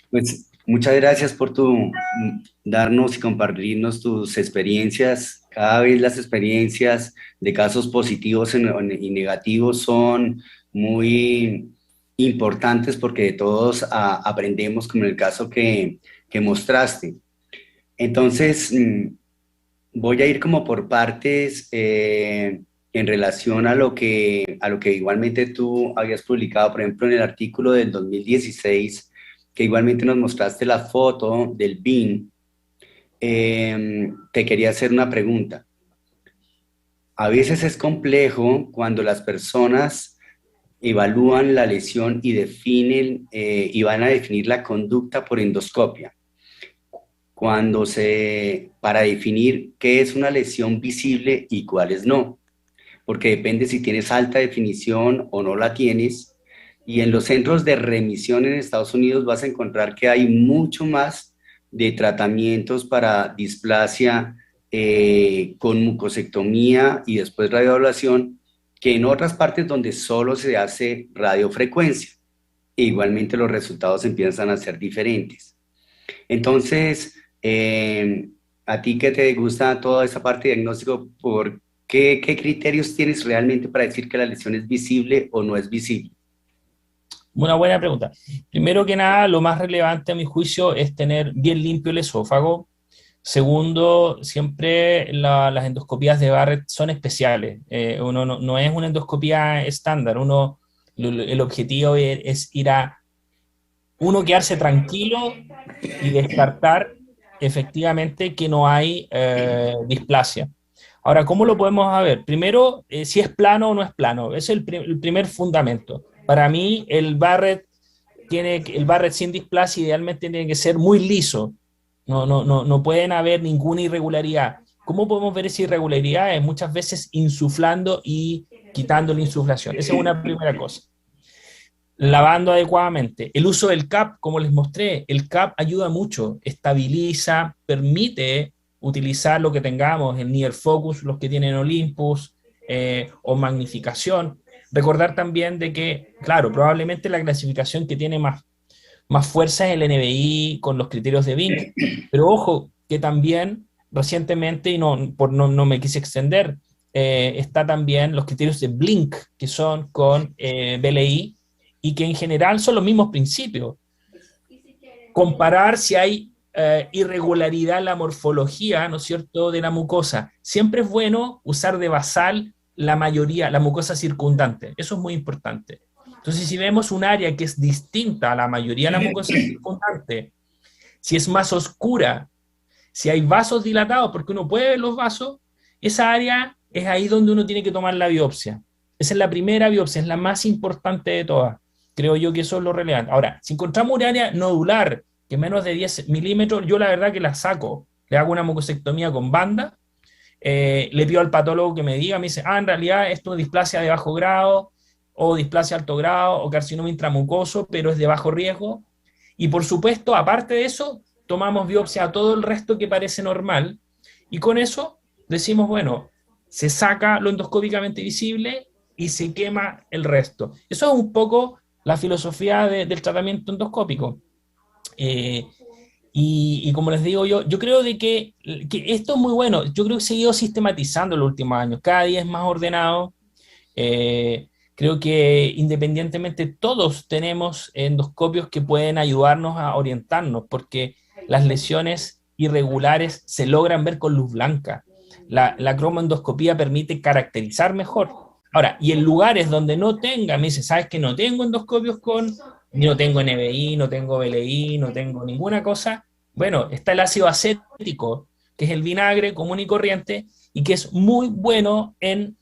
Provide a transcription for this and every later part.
Pues muchas gracias por darnos y compartirnos tus experiencias. Cada vez las experiencias de casos positivos y negativos son muy importantes porque de todos aprendemos, como en el caso que mostraste. Entonces, voy a ir como por partes en relación a lo que igualmente tú habías publicado, por ejemplo, en el artículo del 2016, que igualmente nos mostraste la foto del BIN. Te quería hacer una pregunta. A veces es complejo cuando las personas evalúan la lesión y definen y van a definir la conducta por endoscopia. Para definir qué es una lesión visible y cuáles no, porque depende si tienes alta definición o no la tienes. Y en los centros de remisión en Estados Unidos vas a encontrar que hay mucho más de tratamientos para displasia con mucosectomía y después radioablación que en otras partes donde solo se hace radiofrecuencia. E igualmente los resultados empiezan a ser diferentes. Entonces, a ti que te gusta toda esa parte de diagnóstico, ¿qué criterios tienes realmente para decir que la lesión es visible o no es visible? Una buena pregunta. Primero que nada, lo más relevante a mi juicio es tener bien limpio el esófago. Segundo, siempre las endoscopías de Barrett son especiales. Uno no es una endoscopía estándar. El objetivo es ir a uno quedarse tranquilo y descartar efectivamente que no hay displasia. Ahora, ¿cómo lo podemos ver? Primero, si es plano o no es plano. Ese es el primer fundamento. Para mí, el Barrett sin displasia idealmente tiene que ser muy liso. No pueden haber ninguna irregularidad. ¿Cómo podemos ver esa irregularidad? Muchas veces insuflando y quitando la insuflación. Esa es una primera cosa. Lavando adecuadamente. El uso del CAP, como les mostré, el CAP ayuda mucho, estabiliza, permite utilizar lo que tengamos, el Near Focus, los que tienen Olympus o magnificación. Recordar también de que, claro, probablemente la clasificación que tiene más fuerza es el NBI con los criterios de Vink, pero ojo que también recientemente, y no me quise extender, está también los criterios de Blink, que son con BLI, y que en general son los mismos principios. Comparar si hay irregularidad en la morfología, ¿no es cierto?, de la mucosa. Siempre es bueno usar de basal la mayoría, la mucosa circundante. Eso es muy importante. Entonces, si vemos un área que es distinta a la mayoría de la mucosa circundante, si es más oscura, si hay vasos dilatados, porque uno puede ver los vasos, esa área es ahí donde uno tiene que tomar la biopsia. Esa es la primera biopsia, es la más importante de todas. Creo yo que eso es lo relevante. Ahora, si encontramos un área nodular que es menos de 10 milímetros, yo la verdad que la saco. Le hago una mucosectomía con banda, le pido al patólogo que me diga, me dice, en realidad esto es displasia de bajo grado, o displasia alto grado, o carcinoma intramucoso, pero es de bajo riesgo. Y por supuesto, aparte de eso, tomamos biopsia a todo el resto que parece normal, y con eso decimos, bueno, se saca lo endoscópicamente visible y se quema el resto. Eso es un poco la filosofía del tratamiento endoscópico. Eh, y como les digo yo creo de que esto es muy bueno. Yo creo que se ha ido sistematizando en los últimos años. Cada día es más ordenado. Creo que independientemente todos tenemos endoscopios que pueden ayudarnos a orientarnos, porque las lesiones irregulares se logran ver con luz blanca. La cromoendoscopía permite caracterizar mejor. Ahora, y en lugares donde no tenga, me dice, ¿sabes que no tengo endoscopios no tengo NBI, no tengo BLI, no tengo ninguna cosa? Bueno, está el ácido acético, que es el vinagre común y corriente, y que es muy bueno en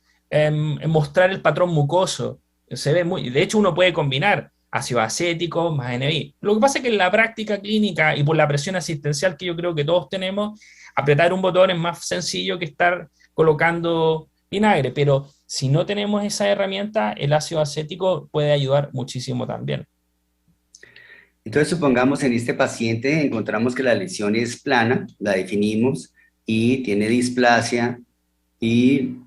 mostrar el patrón mucoso. Se ve muy, de hecho, uno puede combinar ácido acético más NBI. Lo que pasa es que en la práctica clínica y por la presión asistencial que yo creo que todos tenemos, apretar un botón es más sencillo que estar colocando vinagre, pero si no tenemos esa herramienta, el ácido acético puede ayudar muchísimo también. Entonces, supongamos en este paciente encontramos que la lesión es plana, la definimos y tiene displasia y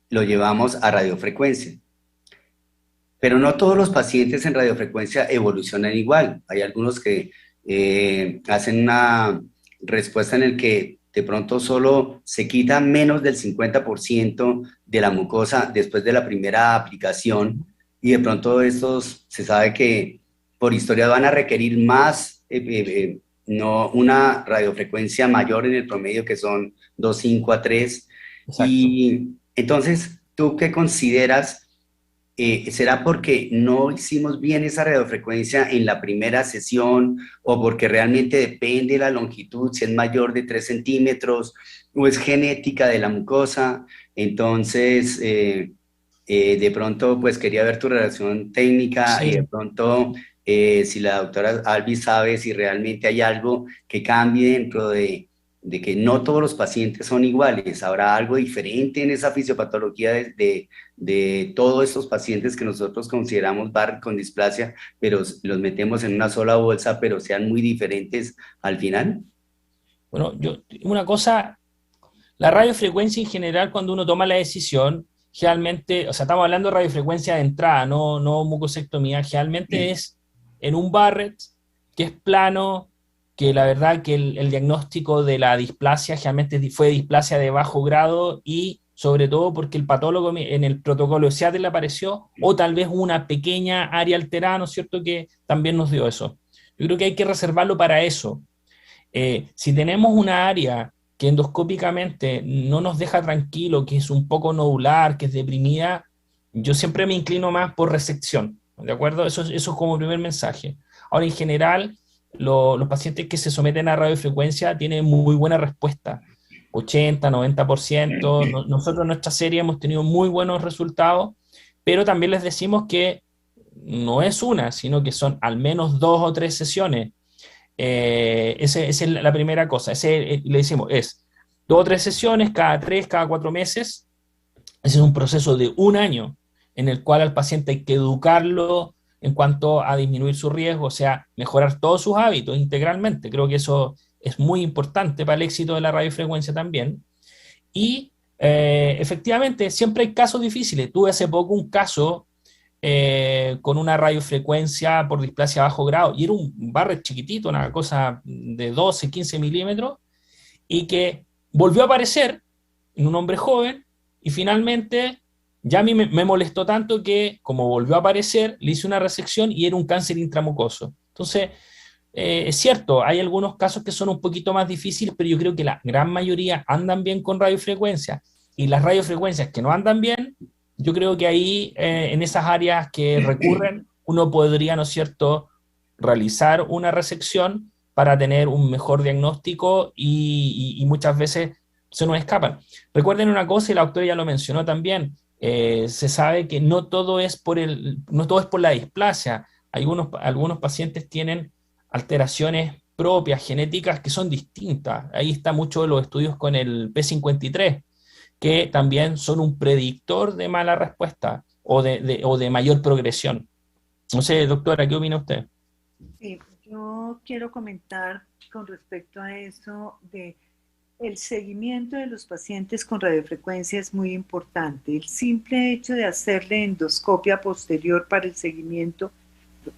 lo llevamos a radiofrecuencia. Pero no todos los pacientes en radiofrecuencia evolucionan igual. Hay algunos que hacen una respuesta en el que de pronto solo se quita menos del 50% de la mucosa después de la primera aplicación y de pronto estos se sabe que por historia van a requerir más, no una radiofrecuencia mayor en el promedio que son 2,5 a 3. Exacto. Y entonces, ¿tú qué consideras? ¿Será porque no hicimos bien esa radiofrecuencia en la primera sesión o porque realmente depende de la longitud, si es mayor de 3 centímetros o es genética de la mucosa? Entonces, de pronto, pues quería ver tu relación técnica y de Sí. pronto, si la doctora Albi sabe si realmente hay algo que cambie dentro de que no todos los pacientes son iguales. ¿Habrá algo diferente en esa fisiopatología de todos estos pacientes que nosotros consideramos Barrett con displasia, pero los metemos en una sola bolsa, pero sean muy diferentes al final? Bueno, una cosa, la radiofrecuencia en general, cuando uno toma la decisión, generalmente, o sea, estamos hablando de radiofrecuencia de entrada, no mucosectomía, generalmente es en un Barrett, que es plano, que la verdad que el diagnóstico de la displasia generalmente fue displasia de bajo grado y sobre todo porque el patólogo en el protocolo de Seattle le apareció, o tal vez una pequeña área alterada, ¿no es cierto?, que también nos dio eso. Yo creo que hay que reservarlo para eso. Si tenemos una área que endoscópicamente no nos deja tranquilo, que es un poco nodular, que es deprimida, yo siempre me inclino más por resección, ¿de acuerdo? Eso es como primer mensaje. Ahora, en general, los pacientes que se someten a radiofrecuencia tienen muy buena respuesta, 80, 90%. Nosotros en nuestra serie hemos tenido muy buenos resultados, pero también les decimos que no es una, sino que son al menos 2 o 3 sesiones. Esa es la primera cosa. Le decimos, es 2 o 3 sesiones, cada 3, cada 4 meses. Ese es un proceso de un año en el cual al paciente hay que educarlo en cuanto a disminuir su riesgo, o sea, mejorar todos sus hábitos integralmente. Creo que eso es muy importante para el éxito de la radiofrecuencia también. Y efectivamente, siempre hay casos difíciles. Tuve hace poco un caso con una radiofrecuencia por displasia a bajo grado, y era un Barrett chiquitito, una cosa de 12, 15 milímetros, y que volvió a aparecer en un hombre joven, y finalmente ya a mí me molestó tanto que, como volvió a aparecer, le hice una resección y era un cáncer intramucoso. Entonces, es cierto, hay algunos casos que son un poquito más difíciles, pero yo creo que la gran mayoría andan bien con radiofrecuencia. Y las radiofrecuencias que no andan bien, yo creo que ahí, en esas áreas que recurren, uno podría, ¿no es cierto?, realizar una resección para tener un mejor diagnóstico y muchas veces se nos escapan. Recuerden una cosa, y la doctora ya lo mencionó también, se sabe que no todo es por la displasia. Algunos pacientes tienen alteraciones propias, genéticas, que son distintas. Ahí está mucho de los estudios con el P53, que también son un predictor de mala respuesta o de mayor progresión. No sé, doctora, ¿qué opina usted? Sí, yo quiero comentar con respecto a eso de el seguimiento de los pacientes con radiofrecuencia es muy importante. El simple hecho de hacerle endoscopia posterior para el seguimiento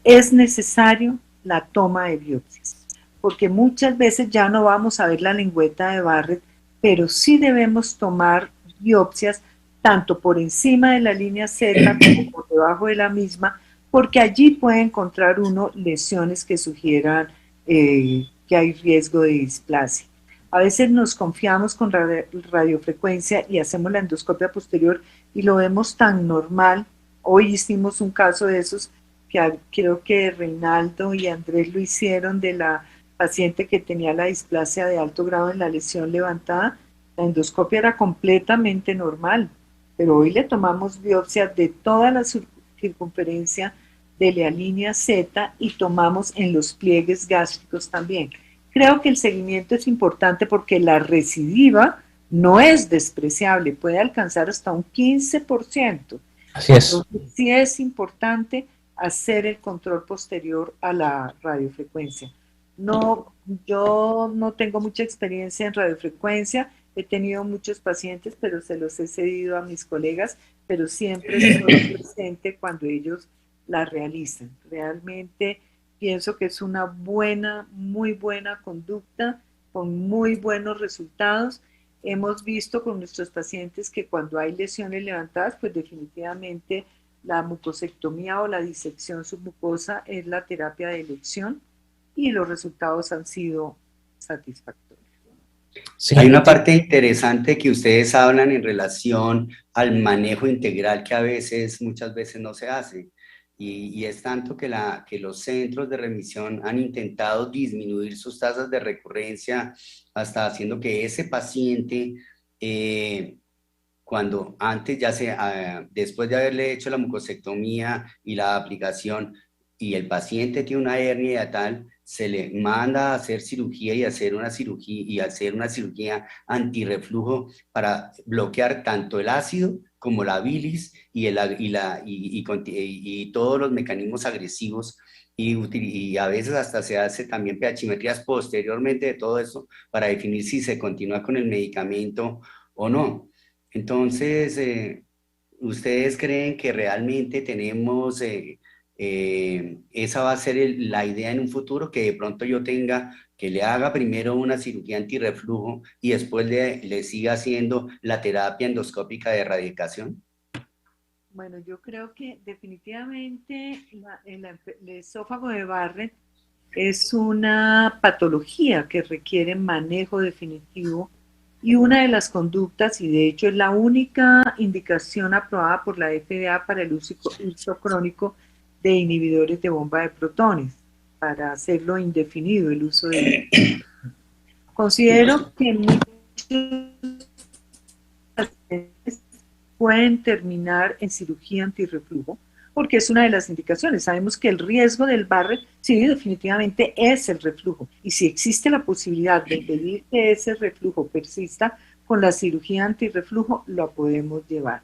es necesario la toma de biopsias, porque muchas veces ya no vamos a ver la lengüeta de Barrett, pero sí debemos tomar biopsias tanto por encima de la línea Z como por debajo de la misma, porque allí puede encontrar uno lesiones que sugieran que hay riesgo de displasia. A veces nos confiamos con radiofrecuencia y hacemos la endoscopia posterior y lo vemos tan normal. Hoy hicimos un caso de esos que creo que Reinaldo y Andrés lo hicieron, de la paciente que tenía la displasia de alto grado en la lesión levantada. La endoscopia era completamente normal, pero hoy le tomamos biopsia de toda la circunferencia de la línea Z y tomamos en los pliegues gástricos también. Creo que el seguimiento es importante porque la recidiva no es despreciable, puede alcanzar hasta un 15%. Así es. Entonces, sí es importante hacer el control posterior a la radiofrecuencia. No, yo no tengo mucha experiencia en radiofrecuencia, he tenido muchos pacientes, pero se los he cedido a mis colegas, pero siempre estoy presente cuando ellos la realizan. Realmente Pienso que es una buena, muy buena conducta, con muy buenos resultados. Hemos visto con nuestros pacientes que cuando hay lesiones levantadas, pues definitivamente la mucosectomía o la disección submucosa es la terapia de elección y los resultados han sido satisfactorios. Sí, hay una parte interesante que ustedes hablan en relación al manejo integral que muchas veces no se hace. Y es tanto que los centros de remisión han intentado disminuir sus tasas de recurrencia hasta haciendo que ese paciente, cuando antes después de haberle hecho la mucosectomía y la aplicación, y el paciente tiene una hernia y tal, se le manda a hacer cirugía y hacer una cirugía antirreflujo para bloquear tanto el ácido como la bilis y todos los mecanismos agresivos, y a veces hasta se hace también pH-metrías posteriormente de todo eso para definir si se continúa con el medicamento o no. Entonces, ¿ustedes creen que realmente tenemos... esa va a ser la idea en un futuro, que de pronto que le haga primero una cirugía antirreflujo y después le siga haciendo la terapia endoscópica de erradicación? Bueno, yo creo que definitivamente el esófago de Barrett es una patología que requiere manejo definitivo, y una de las conductas, y de hecho es la única indicación aprobada por la FDA para el uso crónico de inhibidores de bomba de protones, para hacerlo indefinido el uso de ellos. Considero que muchos pacientes pueden terminar en cirugía antirreflujo, porque es una de las indicaciones. Sabemos que el riesgo del Barrett, sí, definitivamente es el reflujo, y si existe la posibilidad de impedir que ese reflujo persista, con la cirugía antirreflujo lo podemos llevar.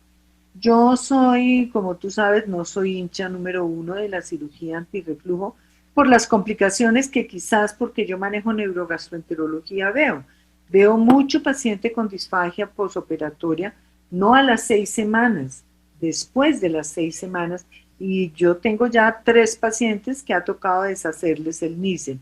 Yo soy, como tú sabes, no soy hincha número 1 de la cirugía antirreflujo por las complicaciones que quizás porque yo manejo neurogastroenterología veo. Veo mucho paciente con disfagia posoperatoria, no a las 6 semanas, después de las 6 semanas, y yo tengo ya 3 pacientes que ha tocado deshacerles el Nissen.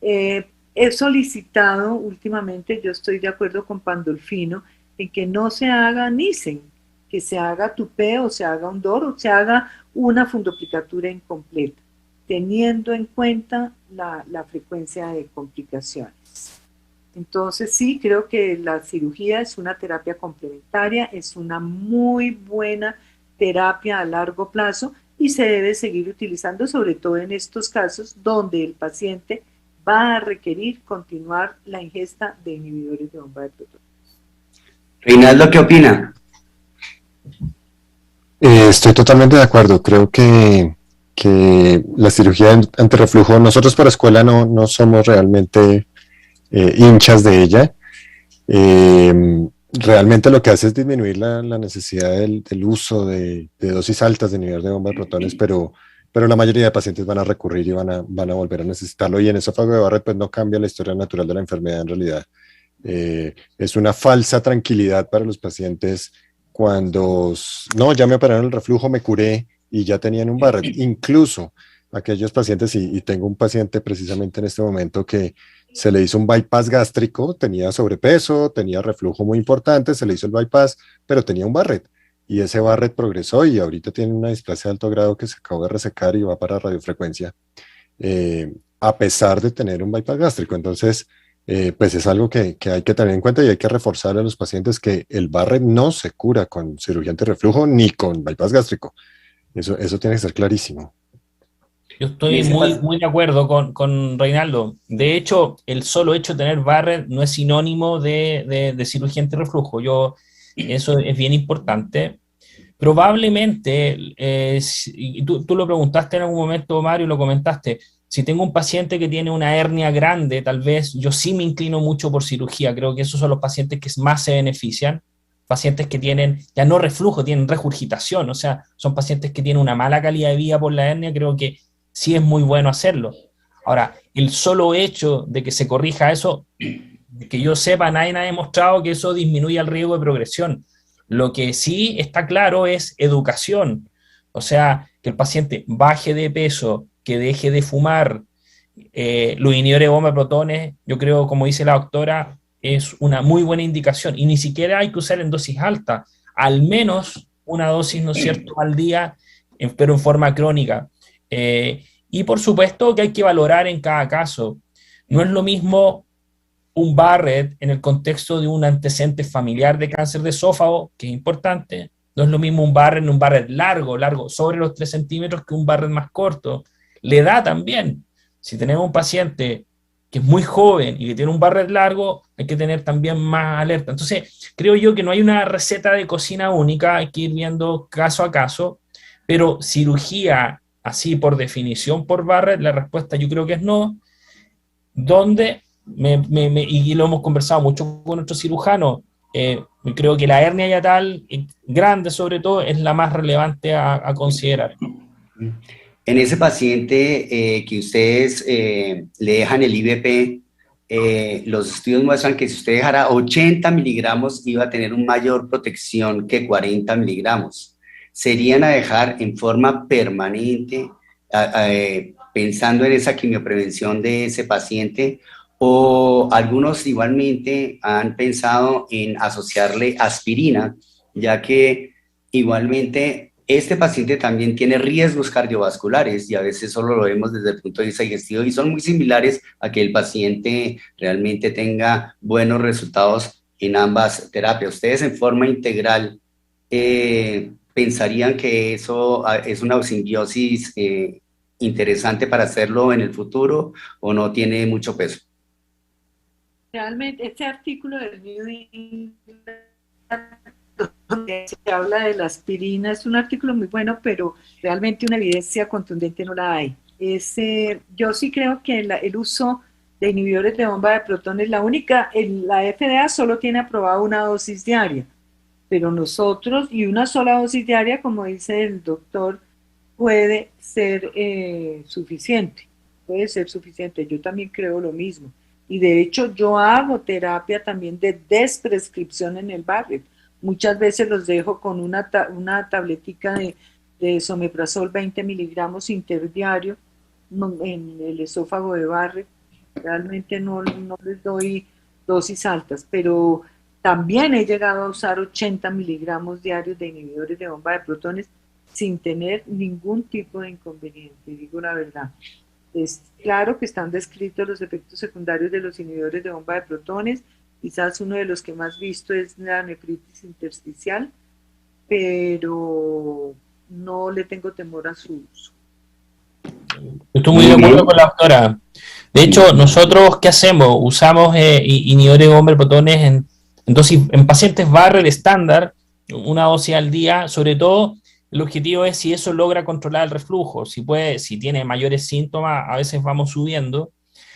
He solicitado últimamente, yo estoy de acuerdo con Pandolfino, en que no se haga Nissen, que se haga tupé o se haga un DOR o se haga una fundoplicatura incompleta, teniendo en cuenta la frecuencia de complicaciones. Entonces sí, creo que la cirugía es una terapia complementaria, es una muy buena terapia a largo plazo y se debe seguir utilizando, sobre todo en estos casos donde el paciente va a requerir continuar la ingesta de inhibidores de bomba de protones. Reinaldo, ¿qué opina? Estoy totalmente de acuerdo. Creo que la cirugía antirreflujo, nosotros por escuela no somos realmente hinchas de ella. Realmente lo que hace es disminuir la necesidad del uso de dosis altas de inhibidor de bomba de protones, pero la mayoría de pacientes van a recurrir y van a volver a necesitarlo, y en esófago de Barrett pues no cambia la historia natural de la enfermedad en realidad. Es una falsa tranquilidad para los pacientes cuando, no, ya me operaron el reflujo, me curé y ya tenían un Barrett. Incluso aquellos pacientes, y tengo un paciente precisamente en este momento que se le hizo un bypass gástrico, tenía sobrepeso, tenía reflujo muy importante, se le hizo el bypass, pero tenía un Barrett. Y ese Barrett progresó y ahorita tiene una displasia de alto grado que se acabó de resecar y va para radiofrecuencia, a pesar de tener un bypass gástrico. Entonces, pues es algo que hay que tener en cuenta y hay que reforzar a los pacientes que el Barrett no se cura con cirugía antirreflujo ni con bypass gástrico. Eso tiene que ser clarísimo. Yo estoy muy de acuerdo con Reinaldo. De hecho, el solo hecho de tener Barrett no es sinónimo de cirugía antirreflujo. Eso es bien importante. Probablemente, y tú lo preguntaste en algún momento, Mario, lo comentaste, si tengo un paciente que tiene una hernia grande, tal vez yo sí me inclino mucho por cirugía. Creo que esos son los pacientes que más se benefician. Pacientes que tienen, ya no reflujo, tienen regurgitación, o sea, son pacientes que tienen una mala calidad de vida por la hernia. Creo que sí es muy bueno hacerlo. Ahora, el solo hecho de que se corrija eso, que yo sepa, nadie ha demostrado que eso disminuye el riesgo de progresión. Lo que sí está claro es educación. O sea, que el paciente baje de peso, que deje de fumar. Los inhibidores de bomba de protones, yo creo, como dice la doctora, es una muy buena indicación y ni siquiera hay que usar en dosis altas, al menos una dosis, ¿no es cierto?, al día, pero en forma crónica. Y por supuesto que hay que valorar en cada caso. No es lo mismo un Barrett en el contexto de un antecedente familiar de cáncer de esófago, que es importante. No es lo mismo un Barrett largo, sobre los 3 centímetros, que un Barrett más corto. La edad también. Si tenemos un paciente que es muy joven y que tiene un Barrett largo, hay que tener también más alerta. Entonces, creo yo que no hay una receta de cocina única, hay que ir viendo caso a caso, pero cirugía así por definición por Barrett, la respuesta yo creo que es no. Donde, y lo hemos conversado mucho con nuestros cirujanos, creo que la hernia yatal, grande sobre todo, es la más relevante a considerar. En ese paciente que ustedes le dejan el IVP, los estudios muestran que si usted dejara 80 miligramos iba a tener una mayor protección que 40 miligramos. ¿Serían a dejar en forma permanente, pensando en esa quimioprevención de ese paciente? O algunos igualmente han pensado en asociarle aspirina, ya que igualmente este paciente también tiene riesgos cardiovasculares y a veces solo lo vemos desde el punto de vista digestivo y son muy similares a que el paciente realmente tenga buenos resultados en ambas terapias. ¿Ustedes en forma integral pensarían que eso es una simbiosis interesante para hacerlo en el futuro o no tiene mucho peso? Realmente, este artículo del New England donde se habla de la aspirina es un artículo muy bueno, pero realmente una evidencia contundente no la hay. Yo sí creo que el uso de inhibidores de bomba de protones, la FDA solo tiene aprobada una dosis diaria, pero nosotros, y una sola dosis diaria, como dice el doctor, puede ser suficiente, yo también creo lo mismo. Y de hecho yo hago terapia también de desprescripción en el Barrett. Muchas veces los dejo con una tabletica de someprazol 20 miligramos interdiario en el esófago de Barrett. Realmente no les doy dosis altas, pero también he llegado a usar 80 miligramos diarios de inhibidores de bomba de protones sin tener ningún tipo de inconveniente, digo la verdad. Es claro que están descritos los efectos secundarios de los inhibidores de bomba de protones. Quizás uno de los que más visto es la nefritis intersticial, pero no le tengo temor a su uso. Estoy muy de acuerdo con la doctora. De hecho, nosotros, ¿qué hacemos? Usamos inhibidores de bomba de protones en pacientes Barrett estándar, una dosis al día, sobre todo. El objetivo es si eso logra controlar el reflujo, si tiene mayores síntomas, a veces vamos subiendo.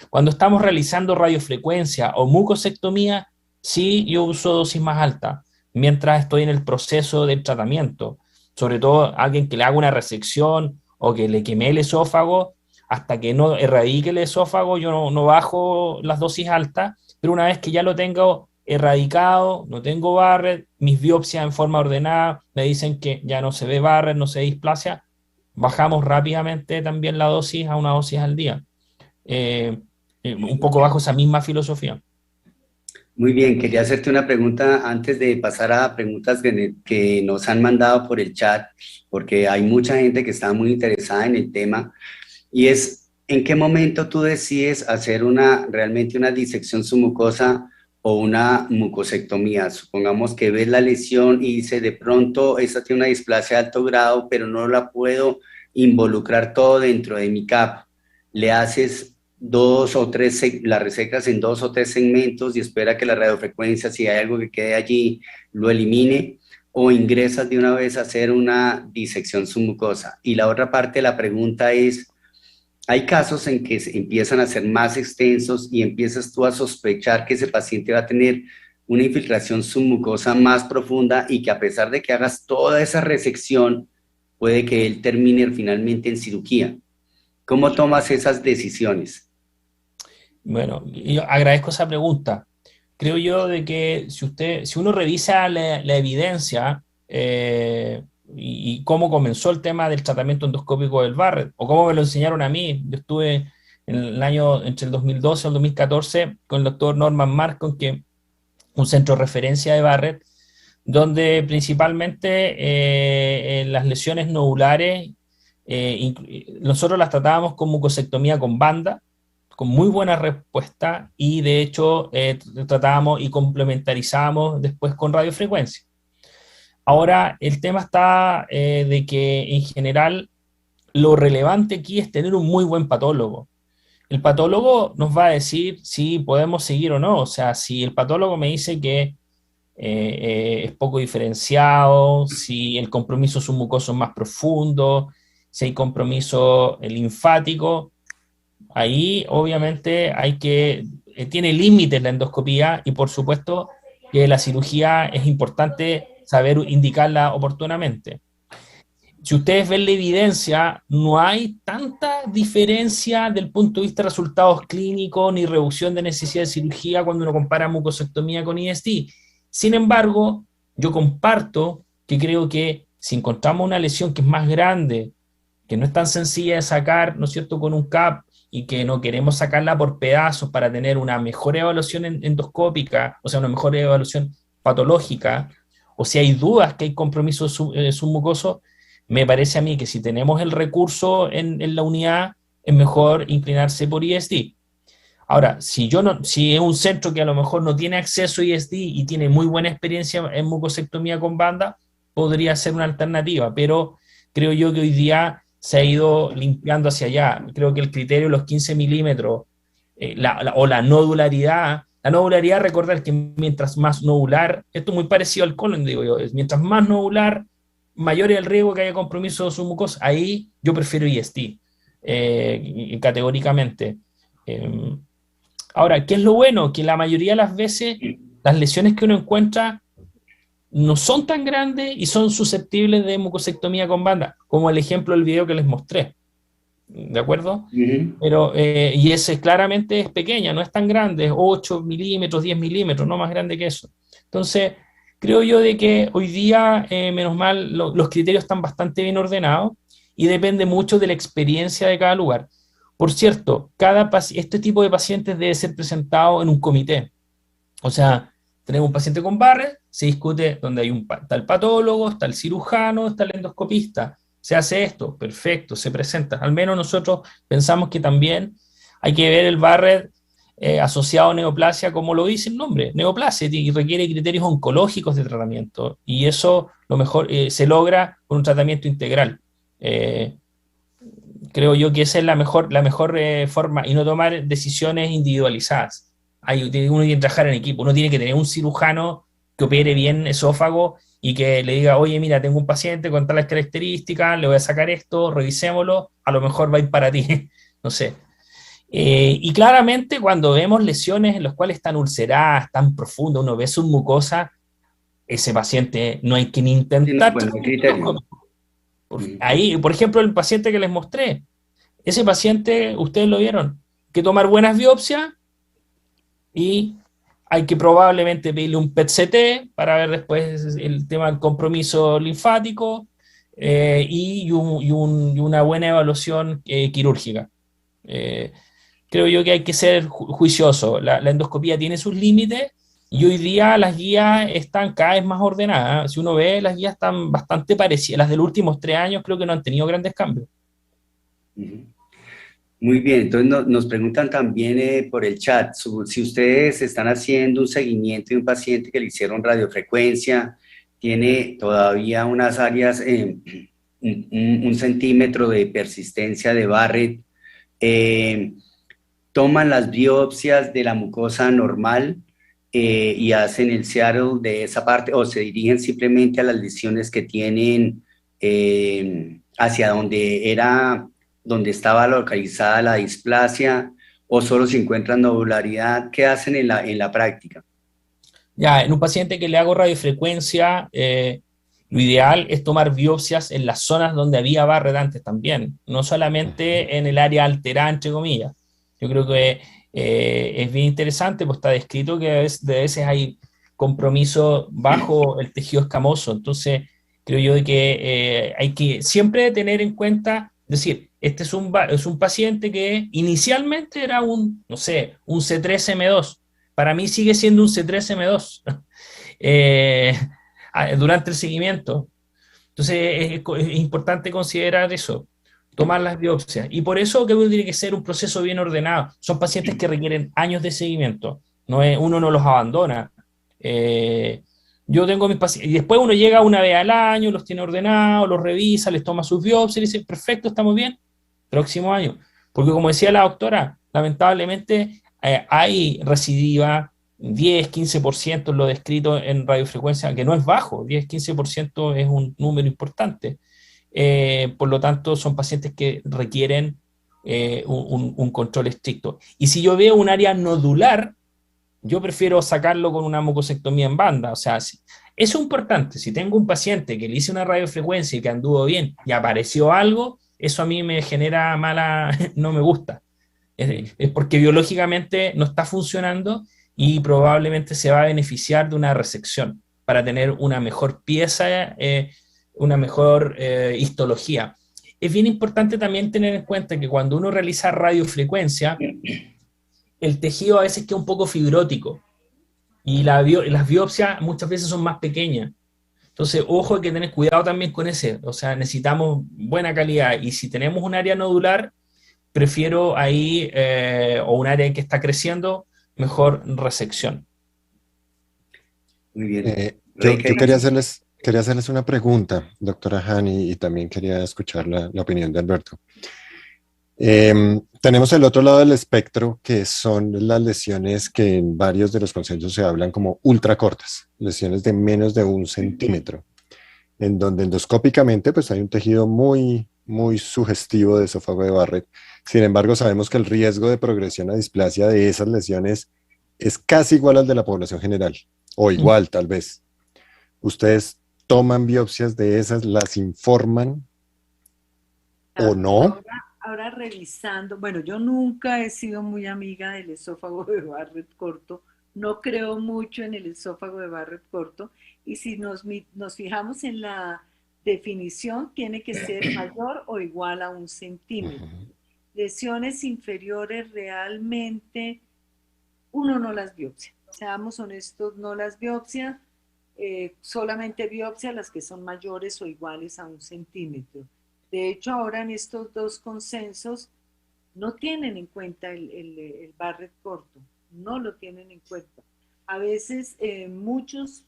Cuando estamos realizando radiofrecuencia o mucosectomía, sí yo uso dosis más altas, mientras estoy en el proceso del tratamiento. Sobre todo a alguien que le haga una resección o que le queme el esófago, hasta que no erradique el esófago, yo no bajo las dosis altas, pero una vez que ya lo tengo erradicado, no tengo Barrett, mis biopsias en forma ordenada me dicen que ya no se ve Barrett, no se ve displasia, bajamos rápidamente también la dosis a una dosis al día. Un poco bajo esa misma filosofía. Muy bien, quería hacerte una pregunta antes de pasar a preguntas que nos han mandado por el chat, porque hay mucha gente que está muy interesada en el tema, y es, ¿en qué momento tú decides hacer realmente una disección submucosa o una mucosectomía? Supongamos que ves la lesión y dices, de pronto esta tiene una displasia de alto grado, pero no la puedo involucrar todo dentro de mi CAP. Le haces la resecas en 2 o 3 segmentos y espera que la radiofrecuencia, si hay algo que quede allí, lo elimine, o ingresas de una vez a hacer una disección submucosa. Y la otra parte de la pregunta es, hay casos en que se empiezan a ser más extensos y empiezas tú a sospechar que ese paciente va a tener una infiltración submucosa más profunda y que a pesar de que hagas toda esa resección, puede que él termine finalmente en cirugía. ¿Cómo tomas esas decisiones? Bueno, yo agradezco esa pregunta. Creo yo de que si uno revisa la evidencia, y cómo comenzó el tema del tratamiento endoscópico del Barrett, o cómo me lo enseñaron a mí. Yo estuve en el año entre el 2012 y el 2014 con el doctor Norman Marcon, que un centro de referencia de Barrett, donde principalmente las lesiones nodulares, nosotros las tratábamos con mucosectomía con banda, con muy buena respuesta, y de hecho tratábamos y complementarizábamos después con radiofrecuencia. Ahora, el tema está de que en general lo relevante aquí es tener un muy buen patólogo. El patólogo nos va a decir si podemos seguir o no. O sea, si el patólogo me dice que es poco diferenciado, si el compromiso submucoso es más profundo, si hay compromiso linfático, ahí obviamente tiene límites la endoscopía, y por supuesto que la cirugía es importante saber indicarla oportunamente. Si ustedes ven la evidencia, no hay tanta diferencia del punto de vista de resultados clínicos ni reducción de necesidad de cirugía cuando uno compara mucosectomía con IST. Sin embargo, yo comparto que creo que si encontramos una lesión que es más grande, que no es tan sencilla de sacar, ¿no es cierto?, con un CAP, y que no queremos sacarla por pedazos para tener una mejor evaluación endoscópica, o sea, una mejor evaluación patológica, o si hay dudas que hay compromiso submucoso, me parece a mí que si tenemos el recurso en la unidad, es mejor inclinarse por ISD. Ahora, si es un centro que a lo mejor no tiene acceso a ISD y tiene muy buena experiencia en mucosectomía con banda, podría ser una alternativa, pero creo yo que hoy día se ha ido limpiando hacia allá. Creo que el criterio de los 15 milímetros o la nodularidad, recordar que mientras más nodular, esto es muy parecido al colon, digo yo, mientras más nodular, mayor es el riesgo que haya compromiso submucoso. Ahí yo prefiero IST, categóricamente. Ahora, ¿qué es lo bueno? Que la mayoría de las veces las lesiones que uno encuentra no son tan grandes y son susceptibles de mucosectomía con banda, como el ejemplo del video que les mostré. ¿De acuerdo? Pero, y ese claramente es pequeña, no es tan grande, es 8 milímetros, 10 milímetros, no más grande que eso. Entonces, creo yo de que hoy día, menos mal, los criterios están bastante bien ordenados y depende mucho de la experiencia de cada lugar. Por cierto, este tipo de pacientes debe ser presentado en un comité. O sea, tenemos un paciente con Barrett, se discute donde está el patólogo, está el cirujano, está el endoscopista. Se hace esto, perfecto, se presenta. Al menos nosotros pensamos que también hay que ver el Barrett asociado a neoplasia, como lo dice el nombre, neoplasia, y requiere criterios oncológicos de tratamiento. Y eso lo mejor se logra con un tratamiento integral. Creo yo que esa es la mejor forma, y no tomar decisiones individualizadas. Uno tiene que trabajar en equipo, uno tiene que tener un cirujano que opere bien esófago y que le diga, oye, mira, tengo un paciente con tales características, le voy a sacar esto, revisémoslo, a lo mejor va a ir para ti, no sé. Y claramente cuando vemos lesiones en las cuales están ulceradas, tan profundas, uno ve submucosa, ese paciente no hay que ni intentar. Ahí, por ejemplo, el paciente que les mostré, ese paciente, ustedes lo vieron, que tomar buenas biopsias y hay que probablemente pedirle un PET-CT para ver después el tema del compromiso linfático y una buena evaluación quirúrgica. Creo yo que hay que ser juicioso. La endoscopía tiene sus límites y hoy día las guías están cada vez más ordenadas. Si uno ve, las guías están bastante parecidas. Las de los últimos 3 años creo que no han tenido grandes cambios. Muy bien, entonces nos preguntan también por el chat, si ustedes están haciendo un seguimiento de un paciente que le hicieron radiofrecuencia, tiene todavía unas áreas, un centímetro de persistencia de Barrett, toman las biopsias de la mucosa normal y hacen el Seattle de esa parte, o se dirigen simplemente a las lesiones que tienen hacia donde estaba localizada la displasia, o solo se encuentra nodularidad. ¿Qué hacen en la práctica? Ya, en un paciente que le hago radiofrecuencia, lo ideal es tomar biopsias en las zonas donde había Barrett antes también, no solamente en el área alterada, entre comillas. Yo creo que es bien interesante, pues está descrito que de veces hay compromiso bajo el tejido escamoso. Entonces, Creo yo que hay que siempre tener en cuenta, decir, este es un paciente que inicialmente era no sé, un C3M2. Para mí sigue siendo un C3M2 durante el seguimiento. Entonces es importante considerar eso, tomar las biopsias. Y por eso creo que tiene que ser un proceso bien ordenado. Son pacientes que requieren años de seguimiento. Uno no los abandona. Yo tengo mis pacientes, y después uno llega una vez al año, los tiene ordenados, los revisa, les toma sus biopsias y dice, perfecto, estamos bien, próximo año. Porque como decía la doctora, lamentablemente hay recidiva, 10-15% lo descrito en radiofrecuencia, que no es bajo, 10-15% es un número importante. Por lo tanto, son pacientes que requieren un control estricto. Y si yo veo un área nodular, yo prefiero sacarlo con una mucosectomía en banda. O sea, eso es importante. Si tengo un paciente que le hice una radiofrecuencia y que anduvo bien y apareció algo, eso a mí me genera no me gusta. Es porque biológicamente no está funcionando y probablemente se va a beneficiar de una resección para tener una mejor pieza, una mejor histología. Es bien importante también tener en cuenta que cuando uno realiza radiofrecuencia, el tejido a veces queda un poco fibrótico y las biopsias muchas veces son más pequeñas. Entonces, ojo, hay que tener cuidado también con ese. O sea, necesitamos buena calidad y si tenemos un área nodular, prefiero ahí, o un área que está creciendo, mejor resección. Muy bien. Yo quería hacerles una pregunta, doctora Hani, y también quería escuchar la opinión de Alberto. Tenemos el otro lado del espectro, que son las lesiones que en varios de los consensos se hablan como ultracortas, lesiones de menos de 1 centímetro, en donde endoscópicamente pues hay un tejido muy, muy sugestivo de esófago de Barrett. Sin embargo, sabemos que el riesgo de progresión a displasia de esas lesiones es casi igual al de la población general, o igual tal vez. ¿Ustedes toman biopsias de esas, las informan o no? Ahora revisando, bueno, yo nunca he sido muy amiga del esófago de Barrett corto, no creo mucho en el esófago de Barrett corto, y si nos fijamos en la definición, tiene que ser mayor o igual a 1 centímetro. Lesiones inferiores realmente uno no las biopsia, seamos honestos, no las biopsia, solamente biopsia las que son mayores o iguales a 1 centímetro. De hecho, ahora en estos 2 consensos no tienen en cuenta el Barrett corto, no lo tienen en cuenta. A veces muchas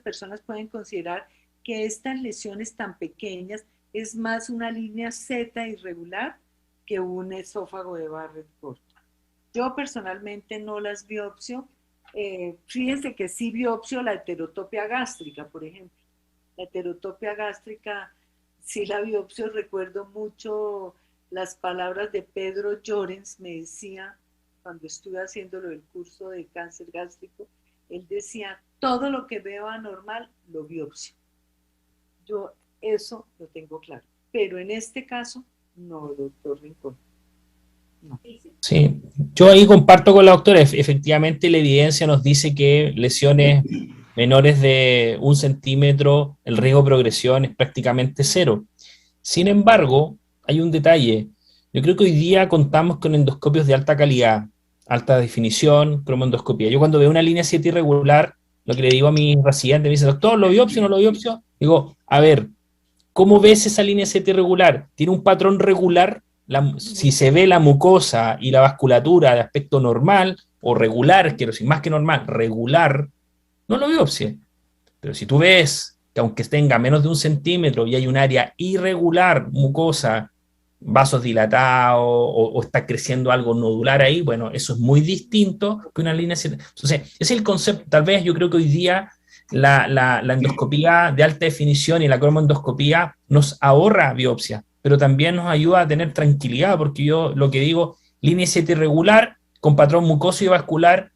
personas pueden considerar que estas lesiones tan pequeñas es más una línea Z irregular que un esófago de Barrett corto. Yo personalmente no las biopsio. Fíjense que sí biopsio la heterotopia gástrica, por ejemplo. La heterotopia gástrica, sí la biopsio, recuerdo mucho las palabras de Pedro Llorens, me decía, cuando estuve haciéndolo el curso de cáncer gástrico, él decía, todo lo que veo anormal, lo biopsio. Yo eso lo tengo claro. Pero en este caso, no, doctor Rincón. No. Sí, yo ahí comparto con la doctora. Efectivamente, la evidencia nos dice que lesiones menores de 1 centímetro, el riesgo de progresión es prácticamente 0. Sin embargo, hay un detalle. Yo creo que hoy día contamos con endoscopios de alta calidad, alta definición, cromoendoscopía. Yo cuando veo una línea 7 irregular, lo que le digo a mi residente, me dice, doctor, ¿lo biopsio o no lo biopsio? Digo, a ver, ¿cómo ves esa línea 7 irregular? ¿Tiene un patrón regular? Si se ve la mucosa y la vasculatura de aspecto normal o regular, quiero decir, más que normal, regular, no lo biopsie. Pero si tú ves que aunque tenga menos de 1 centímetro y hay un área irregular, mucosa, vasos dilatados o está creciendo algo nodular ahí, bueno, eso es muy distinto que una línea. Entonces, ese es el concepto. Tal vez yo creo que hoy día la endoscopía de alta definición y la cromoendoscopía nos ahorra biopsia, pero también nos ayuda a tener tranquilidad, porque yo lo que digo, línea 7 irregular con patrón mucoso y vascular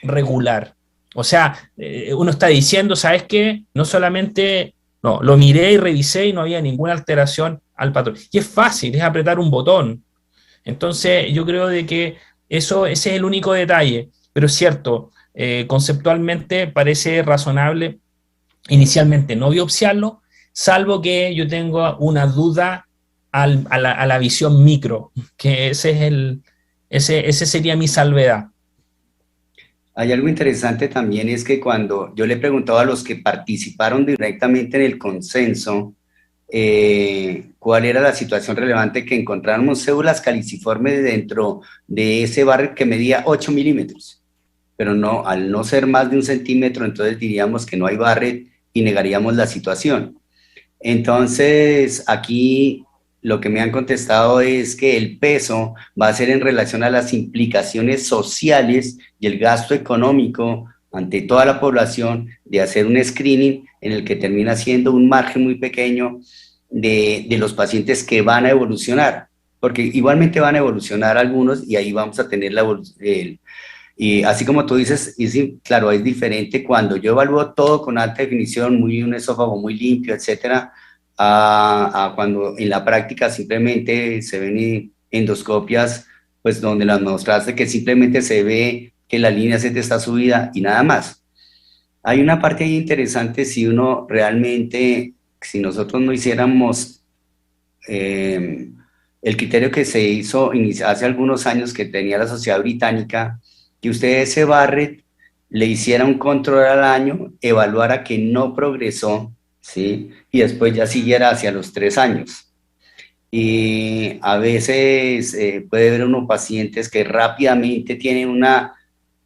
regular. O sea, uno está diciendo, ¿sabes qué? No solamente, no, lo miré y revisé y no había ninguna alteración al patrón. Y es fácil, es apretar un botón. Entonces, yo creo de que ese es el único detalle. Pero es cierto, conceptualmente parece razonable inicialmente no biopsiarlo, salvo que yo tenga una duda a la visión micro, que ese sería mi salvedad. Hay algo interesante también es que cuando yo le preguntaba a los que participaron directamente en el consenso, cuál era la situación relevante que encontráramos células caliciformes dentro de ese barret que medía 8 milímetros, pero no, al no ser más de 1 centímetro, entonces diríamos que no hay barret y negaríamos la situación. Entonces, aquí lo que me han contestado es que el peso va a ser en relación a las implicaciones sociales y el gasto económico ante toda la población de hacer un screening en el que termina siendo un margen muy pequeño de los pacientes que van a evolucionar, porque igualmente van a evolucionar algunos y ahí vamos a tener y así como tú dices, claro, es diferente cuando yo evalúo todo con alta definición, un esófago muy limpio, etcétera, a cuando en la práctica simplemente se ven endoscopias, pues donde las mostraste que simplemente se ve que la línea Z está subida y nada más. Hay una parte ahí interesante si uno realmente, si nosotros no hiciéramos el criterio que se hizo hace algunos años que tenía la Sociedad Británica, que usted ese Barrett le hiciera un control al año, evaluara que no progresó, ¿sí? Y después ya siguiera hacia los 3 años. Y a veces puede ver unos pacientes que rápidamente tienen una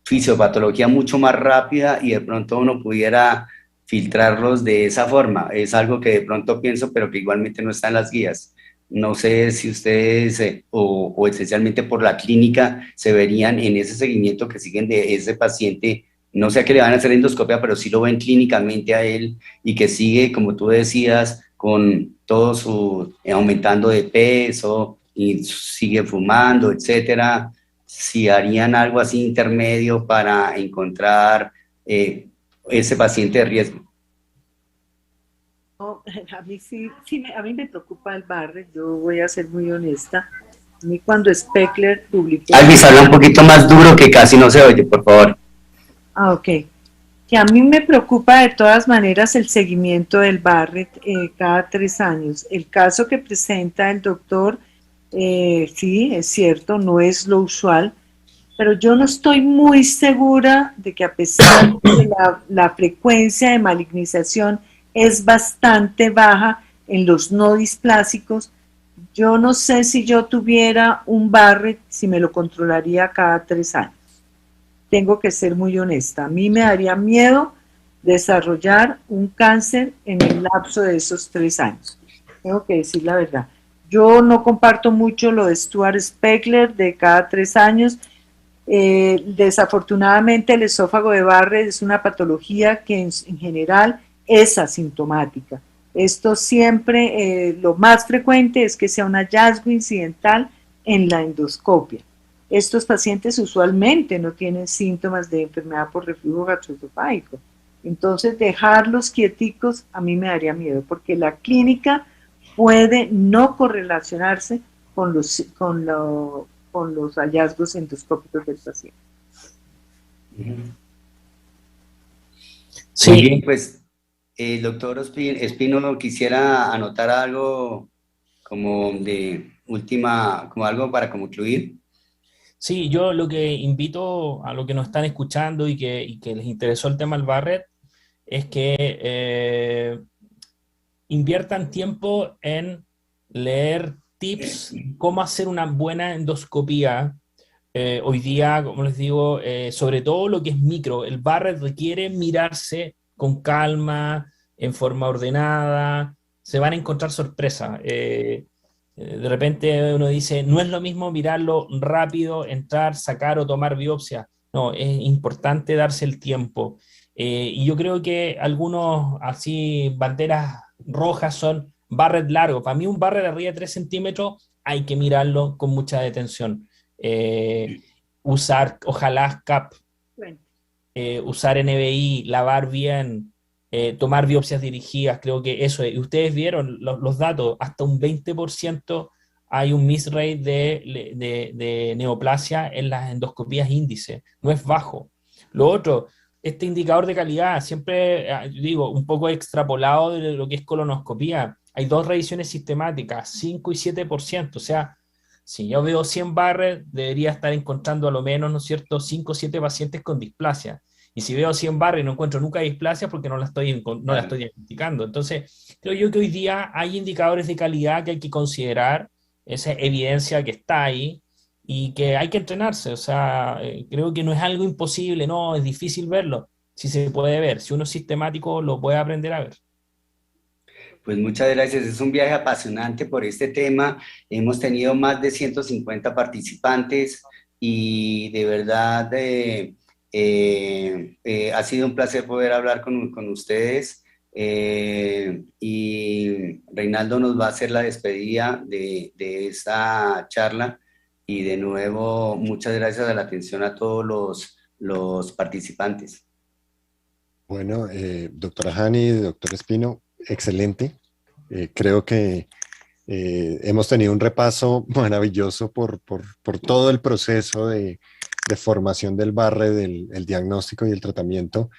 fisiopatología mucho más rápida y de pronto uno pudiera filtrarlos de esa forma. Es algo que de pronto pienso, pero que igualmente no está en las guías. No sé si ustedes, o esencialmente por la clínica, se verían en ese seguimiento que siguen de ese paciente. No sé a qué le van a hacer endoscopia, pero sí lo ven clínicamente a él y que sigue, como tú decías, con todo su aumentando de peso y sigue fumando, etcétera. Si harían algo así intermedio para encontrar ese paciente de riesgo. No, a mí a mí me preocupa el Barrett, yo voy a ser muy honesta. A mí cuando Speckler publicó... Alvis, habla un poquito más duro que casi no se oye, por favor. Ok. Que a mí me preocupa de todas maneras el seguimiento del Barrett cada 3 años. El caso que presenta el doctor, sí, es cierto, no es lo usual, pero yo no estoy muy segura de que a pesar de la frecuencia de malignización es bastante baja en los no displásicos, yo no sé si yo tuviera un Barrett, si me lo controlaría cada 3 años. Tengo que ser muy honesta. A mí me daría miedo desarrollar un cáncer en el lapso de esos 3 años. Tengo que decir la verdad. Yo no comparto mucho lo de Stuart Speckler de cada 3 años. Desafortunadamente el esófago de Barrett es una patología que en general es asintomática. Esto siempre, lo más frecuente es que sea un hallazgo incidental en la endoscopia. Estos pacientes usualmente no tienen síntomas de enfermedad por reflujo gastroesofágico. Entonces, dejarlos quieticos a mí me daría miedo, porque la clínica puede no correlacionarse con los hallazgos endoscópicos del paciente. Sí. Muy bien, pues el doctor Espino quisiera anotar algo como de última, como algo para concluir. Sí, yo lo que invito a los que nos están escuchando y que les interesó el tema del Barrett es que inviertan tiempo en leer tips, cómo hacer una buena endoscopía. Hoy día, como les digo, sobre todo lo que es micro, el Barrett requiere mirarse con calma, en forma ordenada, se van a encontrar sorpresas. De repente uno dice, no es lo mismo mirarlo rápido, entrar, sacar o tomar biopsia. No, es importante darse el tiempo. Y yo creo que algunos así banderas rojas son Barrett largo. Para mí un Barrett arriba de 3 centímetros hay que mirarlo con mucha detención. Usar ojalá CAP, usar NBI, lavar bien, tomar biopsias dirigidas, creo que eso es. Y ustedes vieron los datos, hasta un 20% hay un miss rate de neoplasia en las endoscopías índice, no es bajo. Lo otro, este indicador de calidad, siempre digo, un poco extrapolado de lo que es colonoscopía. Hay 2 revisiones sistemáticas, 5 y 7%. O sea, si yo veo 100 barres, debería estar encontrando a lo menos, ¿no es cierto?, 5 o 7 pacientes con displasia. Y si veo 100 barras y no encuentro nunca displasia, porque no la estoy diagnosticando. Entonces, creo yo que hoy día hay indicadores de calidad que hay que considerar, esa evidencia que está ahí, y que hay que entrenarse. O sea, creo que no es algo imposible, no, es difícil verlo. Si se puede ver, si uno es sistemático, lo puede aprender a ver. Pues muchas gracias, es un viaje apasionante por este tema. Hemos tenido más de 150 participantes y de verdad ha sido un placer poder hablar con ustedes. Y Reinaldo nos va a hacer la despedida de esta charla. Y de nuevo, muchas gracias a la atención a todos los participantes. Bueno, doctora Hani, doctor Espino, excelente. Creo que hemos tenido un repaso maravilloso por todo el proceso de formación del barre, el diagnóstico y el tratamiento.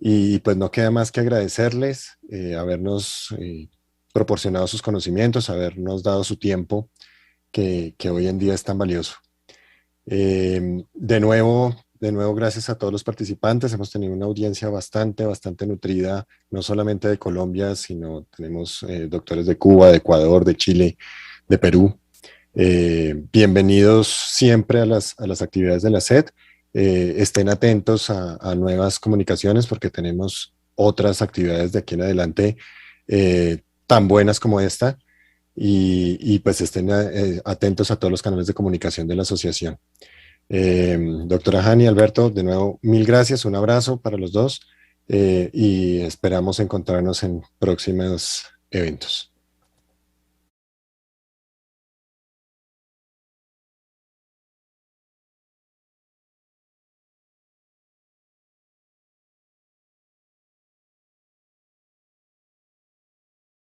Y pues no queda más que agradecerles habernos proporcionado sus conocimientos, habernos dado su tiempo, que hoy en día es tan valioso. De nuevo, gracias a todos los participantes. Hemos tenido una audiencia bastante nutrida, no solamente de Colombia, sino tenemos doctores de Cuba, de Ecuador, de Chile, de Perú. Bienvenidos siempre a las actividades de la SED. Estén atentos a nuevas comunicaciones porque tenemos otras actividades de aquí en adelante tan buenas como esta. Y pues estén atentos a todos los canales de comunicación de la asociación. Doctora Hani, Alberto, de nuevo, mil gracias, un abrazo para los dos y esperamos encontrarnos en próximos eventos.